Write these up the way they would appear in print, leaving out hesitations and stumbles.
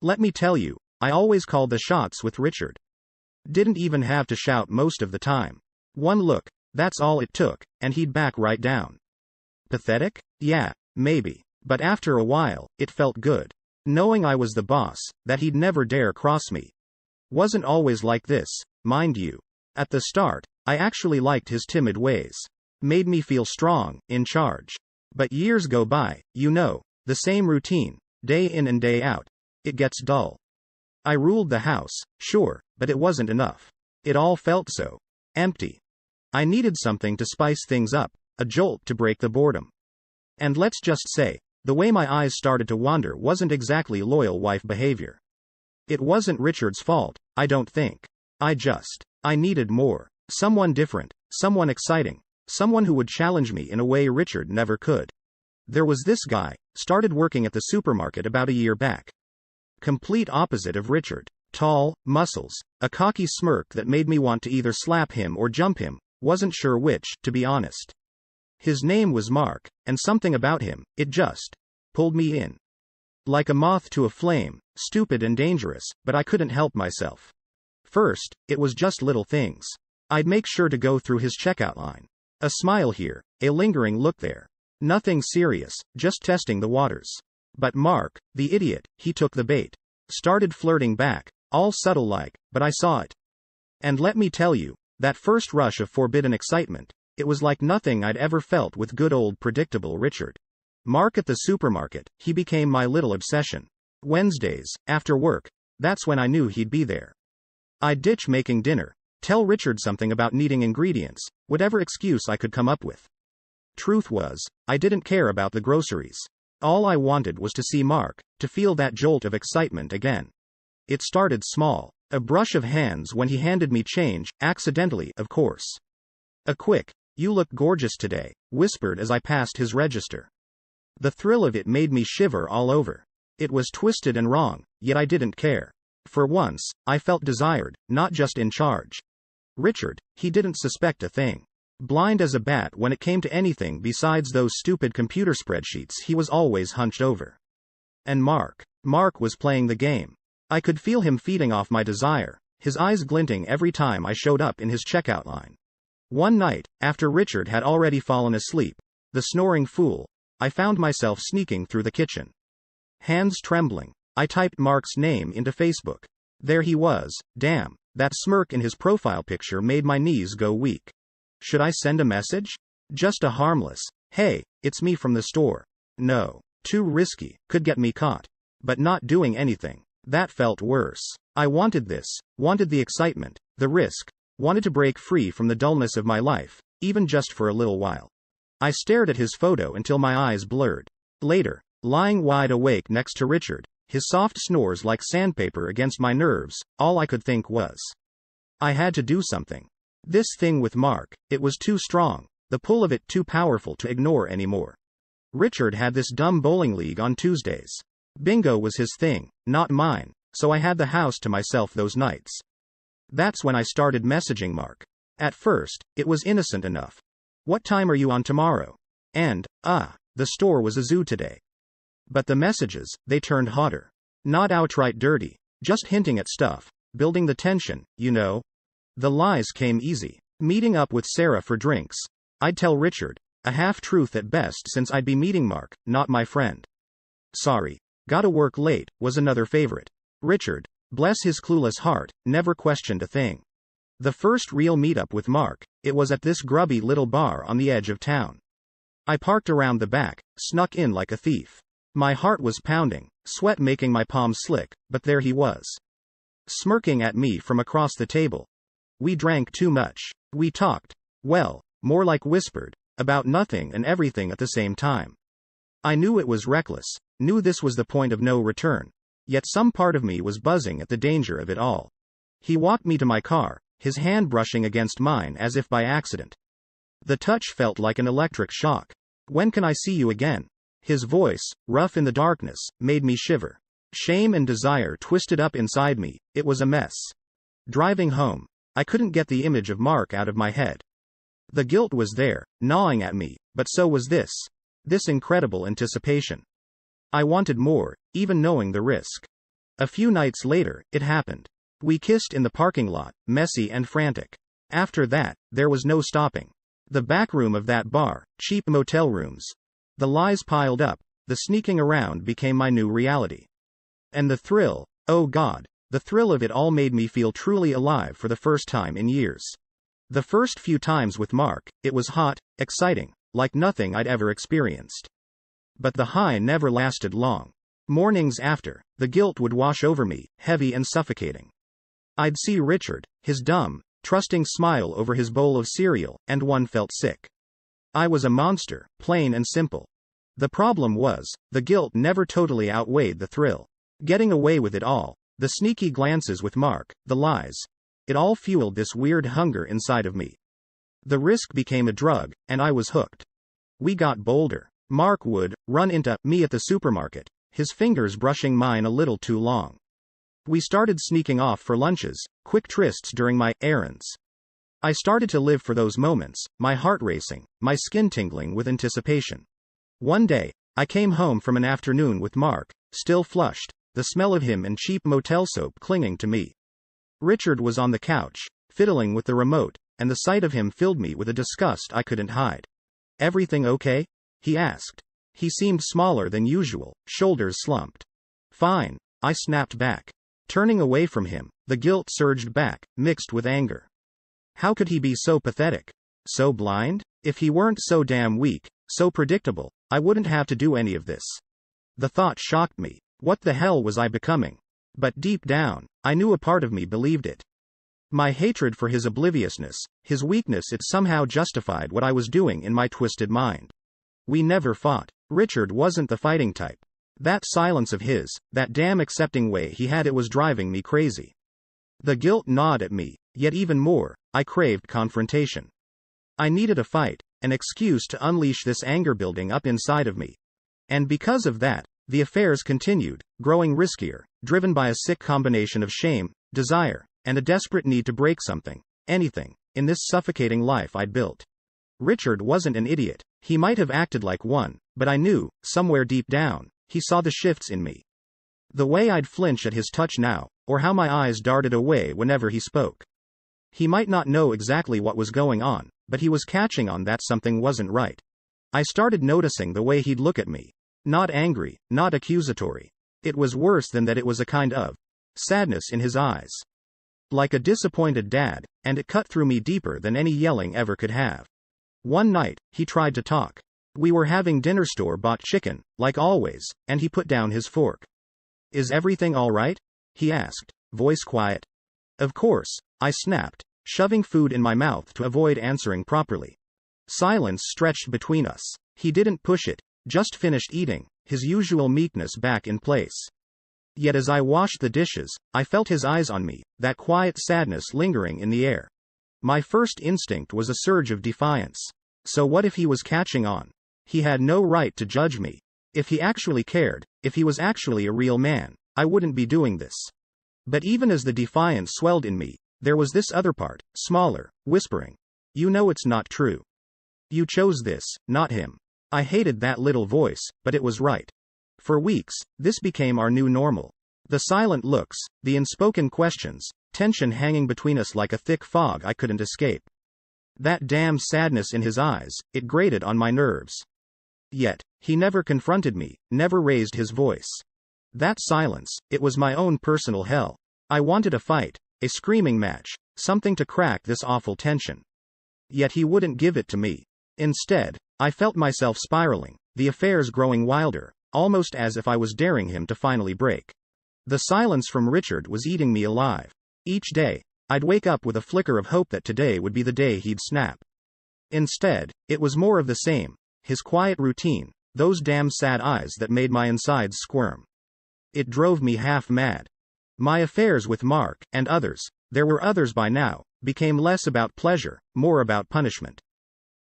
Let me tell you, I always called the shots with Richard. Didn't even have to shout most of the time. One look, that's all it took, and he'd back right down. Pathetic? Yeah, maybe. But after a while, it felt good. Knowing I was the boss, that he'd never dare cross me. Wasn't always like this, mind you. At the start, I actually liked his timid ways. Made me feel strong, in charge. But years go by, you know, the same routine, day in and day out. It gets dull. I ruled the house, sure, but it wasn't enough. It all felt so empty. I needed something to spice things up, a jolt to break the boredom. And let's just say, the way my eyes started to wander wasn't exactly loyal wife behavior. It wasn't Richard's fault, I don't think. I needed more. Someone different, someone exciting, someone who would challenge me in a way Richard never could. There was this guy, started working at the supermarket about a year back. Complete opposite of Richard. Tall, muscles, a cocky smirk that made me want to either slap him or jump him, wasn't sure which, to be honest. His name was Mark, and something about him, it just pulled me in. Like a moth to a flame, stupid and dangerous, but I couldn't help myself. First, it was just little things. I'd make sure to go through his checkout line. A smile here, a lingering look there. Nothing serious, just testing the waters. But Mark, the idiot, he took the bait. Started flirting back, all subtle like, but I saw it. And let me tell you, that first rush of forbidden excitement, it was like nothing I'd ever felt with good old predictable Richard. Mark at the supermarket, he became my little obsession. Wednesdays, after work, that's when I knew he'd be there. I'd ditch making dinner, tell Richard something about needing ingredients, whatever excuse I could come up with. Truth was, I didn't care about the groceries. All I wanted was to see Mark, to feel that jolt of excitement again. It started small, a brush of hands when he handed me change, accidentally, of course. A quick, "You look gorgeous today," whispered as I passed his register. The thrill of it made me shiver all over. It was twisted and wrong, yet I didn't care. For once, I felt desired, not just in charge. Richard, he didn't suspect a thing. Blind as a bat when it came to anything besides those stupid computer spreadsheets he was always hunched over. And Mark was playing the game. I could feel him feeding off my desire, his eyes glinting every time I showed up in his checkout line. One night, after Richard had already fallen asleep, the snoring fool, I found myself sneaking through the kitchen. Hands trembling, I typed Mark's name into Facebook. There he was, damn, that smirk in his profile picture made my knees go weak. Should I send a message? Just a harmless, "Hey, it's me from the store." No, too risky, could get me caught. But not doing anything, that felt worse. I wanted this, wanted the excitement, the risk, wanted to break free from the dullness of my life, even just for a little while. I stared at his photo until my eyes blurred. Later, lying wide awake next to Richard, his soft snores like sandpaper against my nerves, all I could think was, I had to do something. This thing with Mark, it was too strong, the pull of it too powerful to ignore anymore. Richard had this dumb bowling league on Tuesdays. Bingo was his thing, not mine, so I had the house to myself those nights. That's when I started messaging Mark. At first, it was innocent enough. "What time are you on tomorrow?" And, the store was a zoo today. But the messages, they turned hotter. Not outright dirty, just hinting at stuff, building the tension, you know. The lies came easy. Meeting up with Sarah for drinks. I'd tell Richard, a half-truth at best since I'd be meeting Mark, not my friend. "Sorry, gotta work late," was another favorite. Richard, bless his clueless heart, never questioned a thing. The first real meetup with Mark, it was at this grubby little bar on the edge of town. I parked around the back, snuck in like a thief. My heart was pounding, sweat making my palms slick, but there he was. Smirking at me from across the table. We drank too much. We talked, well, more like whispered, about nothing and everything at the same time. I knew it was reckless, knew this was the point of no return. Yet some part of me was buzzing at the danger of it all. He walked me to my car, his hand brushing against mine as if by accident. The touch felt like an electric shock. "When can I see you again?" His voice, rough in the darkness, made me shiver. Shame and desire twisted up inside me, it was a mess. Driving home, I couldn't get the image of Mark out of my head. The guilt was there, gnawing at me, but so was this incredible anticipation. I wanted more, even knowing the risk. A few nights later, it happened. We kissed in the parking lot, messy and frantic. After that, there was no stopping. The back room of that bar, cheap motel rooms. The lies piled up, the sneaking around became my new reality. And the thrill, oh God, the thrill of it all made me feel truly alive for the first time in years. The first few times with Mark, it was hot, exciting, like nothing I'd ever experienced. But the high never lasted long. Mornings after, the guilt would wash over me, heavy and suffocating. I'd see Richard, his dumb, trusting smile over his bowl of cereal, and one felt sick. I was a monster, plain and simple. The problem was, the guilt never totally outweighed the thrill. Getting away with it all, the sneaky glances with Mark, the lies. It all fueled this weird hunger inside of me. The risk became a drug, and I was hooked. We got bolder. Mark would run into me at the supermarket, his fingers brushing mine a little too long. We started sneaking off for lunches, quick trysts during my errands. I started to live for those moments, my heart racing, my skin tingling with anticipation. One day, I came home from an afternoon with Mark, still flushed, the smell of him and cheap motel soap clinging to me. Richard was on the couch, fiddling with the remote, and the sight of him filled me with a disgust I couldn't hide. "Everything okay?" he asked. He seemed smaller than usual, shoulders slumped. "Fine," I snapped back. Turning away from him, the guilt surged back, mixed with anger. How could he be so pathetic? So blind? If he weren't so damn weak, so predictable, I wouldn't have to do any of this. The thought shocked me. What the hell was I becoming? But deep down, I knew a part of me believed it. My hatred for his obliviousness, his weakness, it somehow justified what I was doing in my twisted mind. We never fought. Richard wasn't the fighting type. That silence of his, that damn accepting way he had, it was driving me crazy. The guilt gnawed at me, yet even more, I craved confrontation. I needed a fight, an excuse to unleash this anger building up inside of me. And because of that, the affairs continued, growing riskier, driven by a sick combination of shame, desire, and a desperate need to break something, anything, in this suffocating life I'd built. Richard wasn't an idiot. He might have acted like one, but I knew, somewhere deep down, he saw the shifts in me. The way I'd flinch at his touch now, or how my eyes darted away whenever he spoke. He might not know exactly what was going on, but he was catching on that something wasn't right. I started noticing the way he'd look at me. Not angry, not accusatory. It was worse than that, it was a kind of sadness in his eyes. Like a disappointed dad, and it cut through me deeper than any yelling ever could have. One night, he tried to talk. We were having dinner, store-bought chicken, like always, and he put down his fork. "Is everything all right?" he asked, voice quiet. "Of course," I snapped, shoving food in my mouth to avoid answering properly. Silence stretched between us. He didn't push it, just finished eating, his usual meekness back in place. Yet as I washed the dishes, I felt his eyes on me, that quiet sadness lingering in the air. My first instinct was a surge of defiance. So what if he was catching on? He had no right to judge me. If he actually cared, if he was actually a real man, I wouldn't be doing this. But even as the defiance swelled in me, there was this other part, smaller, whispering, "You know it's not true. You chose this, not him." I hated that little voice, but it was right. For weeks, this became our new normal. The silent looks, the unspoken questions, tension hanging between us like a thick fog I couldn't escape. That damn sadness in his eyes, it grated on my nerves. Yet, he never confronted me, never raised his voice. That silence, it was my own personal hell. I wanted a fight, a screaming match, something to crack this awful tension. Yet he wouldn't give it to me. Instead, I felt myself spiraling, the affairs growing wilder, almost as if I was daring him to finally break. The silence from Richard was eating me alive. Each day, I'd wake up with a flicker of hope that today would be the day he'd snap. Instead, it was more of the same, his quiet routine, those damn sad eyes that made my insides squirm. It drove me half mad. My affairs with Mark, and others, there were others by now, became less about pleasure, more about punishment.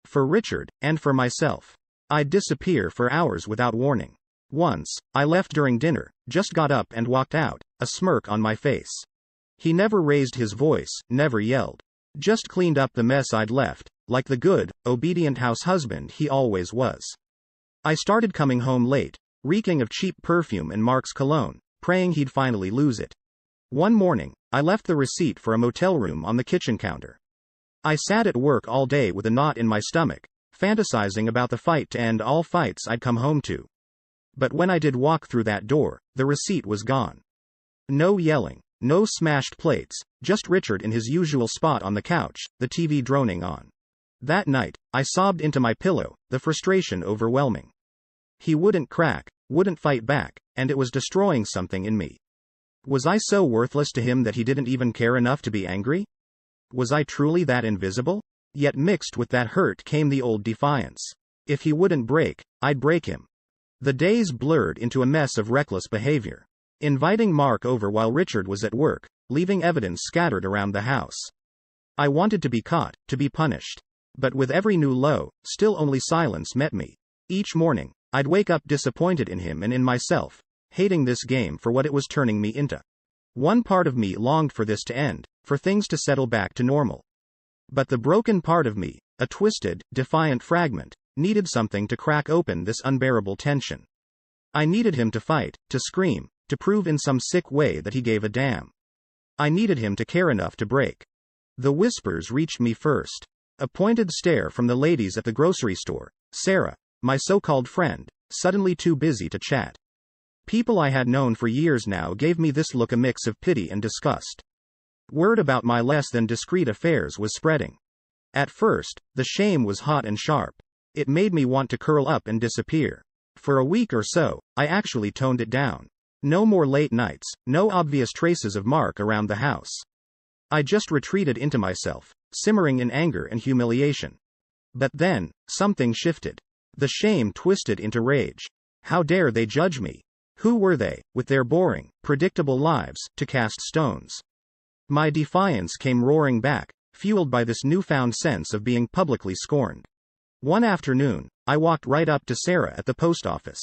For Richard, and for myself. I'd disappear for hours without warning. Once, I left during dinner, just got up and walked out, a smirk on my face. He never raised his voice, never yelled. Just cleaned up the mess I'd left, like the good, obedient house husband he always was. I started coming home late, reeking of cheap perfume and Mark's cologne, praying he'd finally lose it. One morning, I left the receipt for a motel room on the kitchen counter. I sat at work all day with a knot in my stomach, fantasizing about the fight to end all fights I'd come home to. But when I did walk through that door, the receipt was gone. No yelling, no smashed plates, just Richard in his usual spot on the couch, the TV droning on. That night, I sobbed into my pillow, the frustration overwhelming. He wouldn't crack, wouldn't fight back, and it was destroying something in me. Was I so worthless to him that he didn't even care enough to be angry? Was I truly that invisible? Yet mixed with that hurt came the old defiance. If he wouldn't break, I'd break him. The days blurred into a mess of reckless behavior. Inviting Mark over while Richard was at work, leaving evidence scattered around the house. I wanted to be caught, to be punished. But with every new low, still only silence met me. Each morning, I'd wake up disappointed in him and in myself, hating this game for what it was turning me into. One part of me longed for this to end, for things to settle back to normal. But the broken part of me, a twisted, defiant fragment, needed something to crack open this unbearable tension. I needed him to fight, to scream, to prove in some sick way that he gave a damn. I needed him to care enough to break. The whispers reached me first. A pointed stare from the ladies at the grocery store. Sarah, my so-called friend, suddenly too busy to chat. People I had known for years now gave me this look, a mix of pity and disgust. Word about my less than discreet affairs was spreading. At first, the shame was hot and sharp. It made me want to curl up and disappear. For a week or so, I actually toned it down. No more late nights, no obvious traces of Mark around the house. I just retreated into myself, simmering in anger and humiliation. But then, something shifted. The shame twisted into rage. How dare they judge me? Who were they, with their boring, predictable lives, to cast stones? My defiance came roaring back, fueled by this newfound sense of being publicly scorned. One afternoon, I walked right up to Sarah at the post office.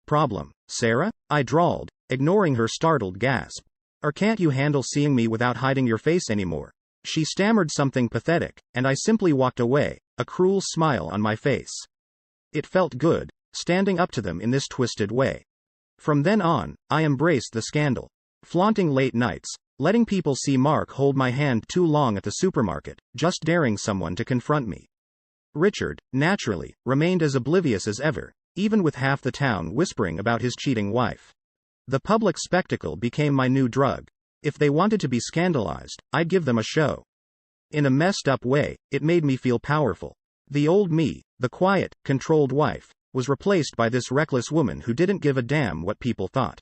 "Problem, Sarah?" I drawled, ignoring her startled gasp. "Or can't you handle seeing me without hiding your face anymore?" She stammered something pathetic, and I simply walked away, a cruel smile on my face. It felt good, standing up to them in this twisted way. From then on, I embraced the scandal. Flaunting late nights, letting people see Mark hold my hand too long at the supermarket, just daring someone to confront me. Richard, naturally, remained as oblivious as ever, even with half the town whispering about his cheating wife. The public spectacle became my new drug. If they wanted to be scandalized, I'd give them a show. In a messed up way, it made me feel powerful. The old me, the quiet, controlled wife, was replaced by this reckless woman who didn't give a damn what people thought.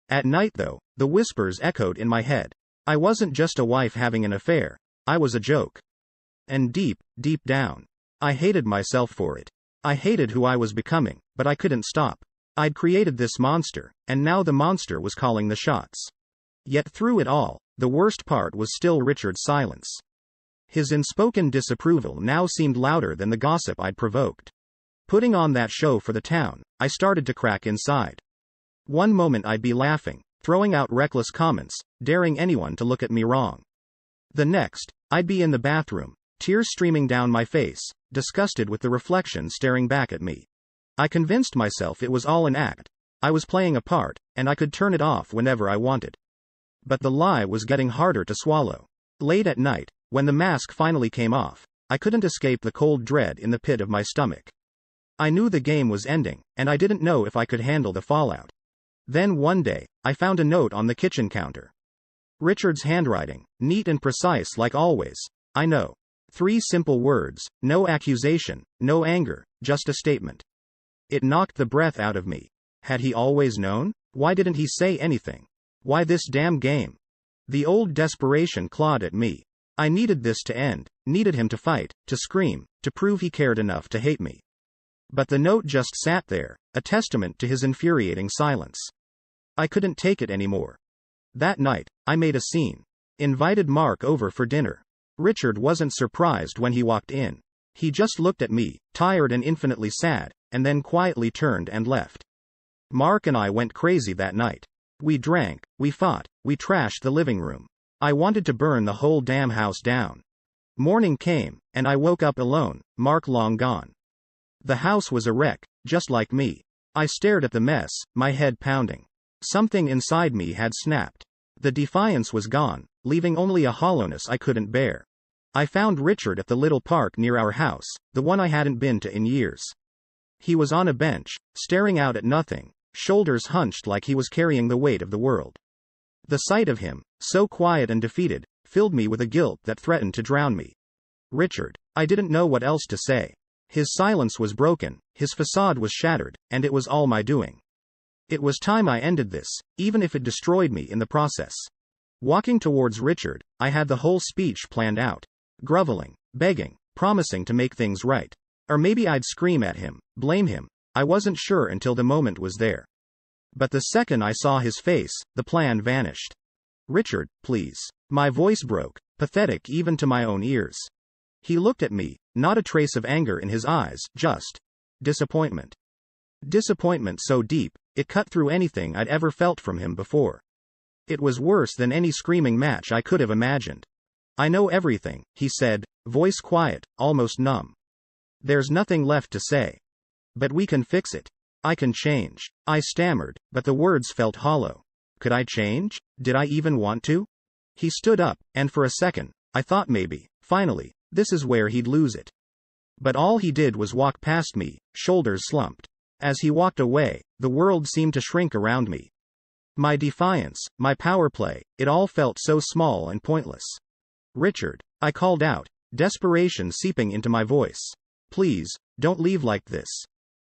At night though, the whispers echoed in my head. I wasn't just a wife having an affair, I was a joke. And deep, deep down, I hated myself for it. I hated who I was becoming, but I couldn't stop. I'd created this monster, and now the monster was calling the shots. Yet through it all, the worst part was still Richard's silence. His unspoken disapproval now seemed louder than the gossip I'd provoked. Putting on that show for the town, I started to crack inside. One moment I'd be laughing, throwing out reckless comments, daring anyone to look at me wrong. The next, I'd be in the bathroom, tears streaming down my face, disgusted with the reflection staring back at me. I convinced myself it was all an act. I was playing a part, and I could turn it off whenever I wanted. But the lie was getting harder to swallow. Late at night, when the mask finally came off, I couldn't escape the cold dread in the pit of my stomach. I knew the game was ending, and I didn't know if I could handle the fallout. Then one day, I found a note on the kitchen counter. Richard's handwriting, neat and precise like always. I know. 3 simple words, no accusation, no anger, just a statement. It knocked the breath out of me. Had he always known? Why didn't he say anything? Why this damn game? The old desperation clawed at me. I needed this to end, needed him to fight, to scream, to prove he cared enough to hate me. But the note just sat there, a testament to his infuriating silence. I couldn't take it anymore. That night, I made a scene. Invited Mark over for dinner. Richard wasn't surprised when he walked in. He just looked at me, tired and infinitely sad, and then quietly turned and left. Mark and I went crazy that night. We drank, we fought, we trashed the living room. I wanted to burn the whole damn house down. Morning came, and I woke up alone, Mark long gone. The house was a wreck, just like me. I stared at the mess, my head pounding. Something inside me had snapped. The defiance was gone, leaving only a hollowness I couldn't bear. I found Richard at the little park near our house, the one I hadn't been to in years. He was on a bench, staring out at nothing, shoulders hunched like he was carrying the weight of the world. The sight of him, so quiet and defeated, filled me with a guilt that threatened to drown me. Richard. I didn't know what else to say. His silence was broken, his facade was shattered, and it was all my doing. It was time I ended this, even if it destroyed me in the process. Walking towards Richard, I had the whole speech planned out. Groveling, begging, promising to make things right. Or maybe I'd scream at him, blame him. I wasn't sure until the moment was there. But the second I saw his face, the plan vanished. Richard, please. My voice broke, pathetic even to my own ears. He looked at me, not a trace of anger in his eyes, just disappointment. Disappointment so deep, it cut through anything I'd ever felt from him before. It was worse than any screaming match I could have imagined. I know everything, he said, voice quiet, almost numb. There's nothing left to say. But we can fix it. I can change. I stammered, but the words felt hollow. Could I change? Did I even want to? He stood up, and for a second, I thought maybe, finally, this is where he'd lose it. But all he did was walk past me, shoulders slumped. As he walked away, the world seemed to shrink around me. My defiance, my power play, it all felt so small and pointless. Richard, I called out, desperation seeping into my voice. Please, don't leave like this.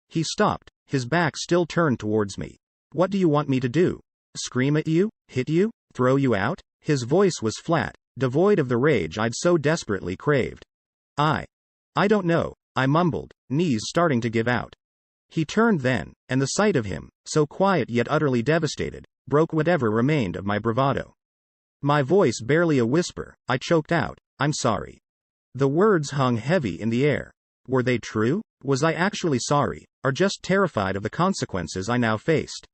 He stopped, his back still turned towards me. What do you want me to do? Scream at you? Hit you? Throw you out? His voice was flat, devoid of the rage I'd so desperately craved. I don't know, I mumbled, knees starting to give out. He turned then, and the sight of him, so quiet yet utterly devastated, broke whatever remained of my bravado. My voice barely a whisper, I choked out, I'm sorry. The words hung heavy in the air. Were they true? Was I actually sorry, or just terrified of the consequences I now faced?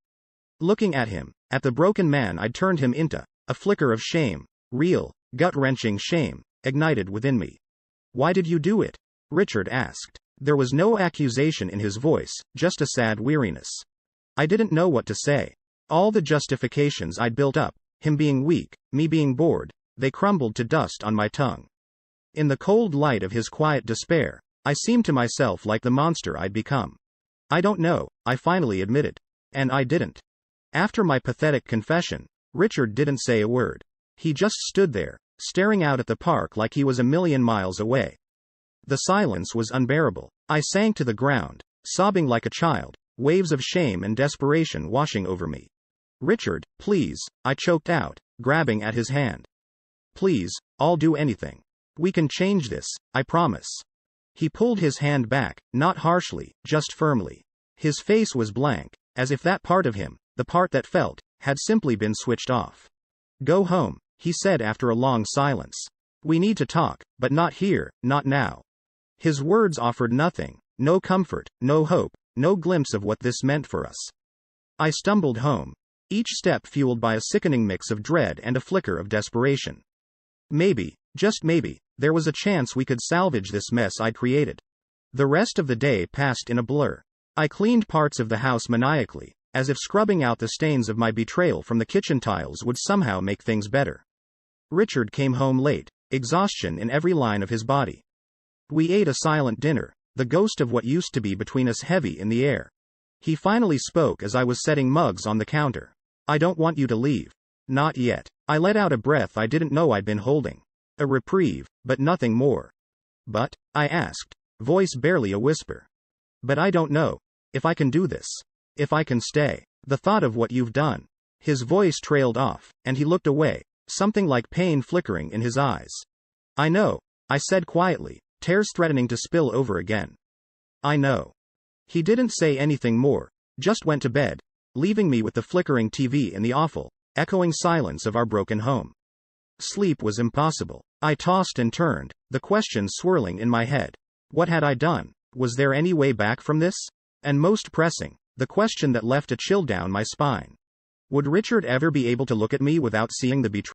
Looking at him, at the broken man I'd turned him into, a flicker of shame, real, gut-wrenching shame, ignited within me. Why did you do it? Richard asked. There was no accusation in his voice, just a sad weariness. I didn't know what to say. All the justifications I'd built up, him being weak, me being bored, they crumbled to dust on my tongue. In the cold light of his quiet despair, I seemed to myself like the monster I'd become. I don't know, I finally admitted. And I didn't. After my pathetic confession, Richard didn't say a word. He just stood there, staring out at the park like he was a million miles away. The silence was unbearable. I sank to the ground, sobbing like a child, waves of shame and desperation washing over me. Richard, please, I choked out, grabbing at his hand. Please, I'll do anything. We can change this, I promise. He pulled his hand back, not harshly, just firmly. His face was blank, as if that part of him, the part that felt, had simply been switched off. Go home, he said after a long silence. We need to talk, but not here, not now. His words offered nothing, no comfort, no hope, no glimpse of what this meant for us. I stumbled home, each step fueled by a sickening mix of dread and a flicker of desperation. Maybe, just maybe, there was a chance we could salvage this mess I'd created. The rest of the day passed in a blur. I cleaned parts of the house maniacally, as if scrubbing out the stains of my betrayal from the kitchen tiles would somehow make things better. Richard came home late, exhaustion in every line of his body. We ate a silent dinner, the ghost of what used to be between us heavy in the air. He finally spoke as I was setting mugs on the counter. I don't want you to leave. Not yet. I let out a breath I didn't know I'd been holding. A reprieve, but nothing more. But, I asked, voice barely a whisper. But I don't know if I can do this. If I can stay. The thought of what you've done. His voice trailed off, and he looked away, something like pain flickering in his eyes. I know, I said quietly, tears threatening to spill over again. I know. He didn't say anything more, just went to bed, leaving me with the flickering TV in the awful, echoing silence of our broken home. Sleep was impossible. I tossed and turned, the question swirling in my head. What had I done? Was there any way back from this? And most pressing, the question that left a chill down my spine. Would Richard ever be able to look at me without seeing the betrayal?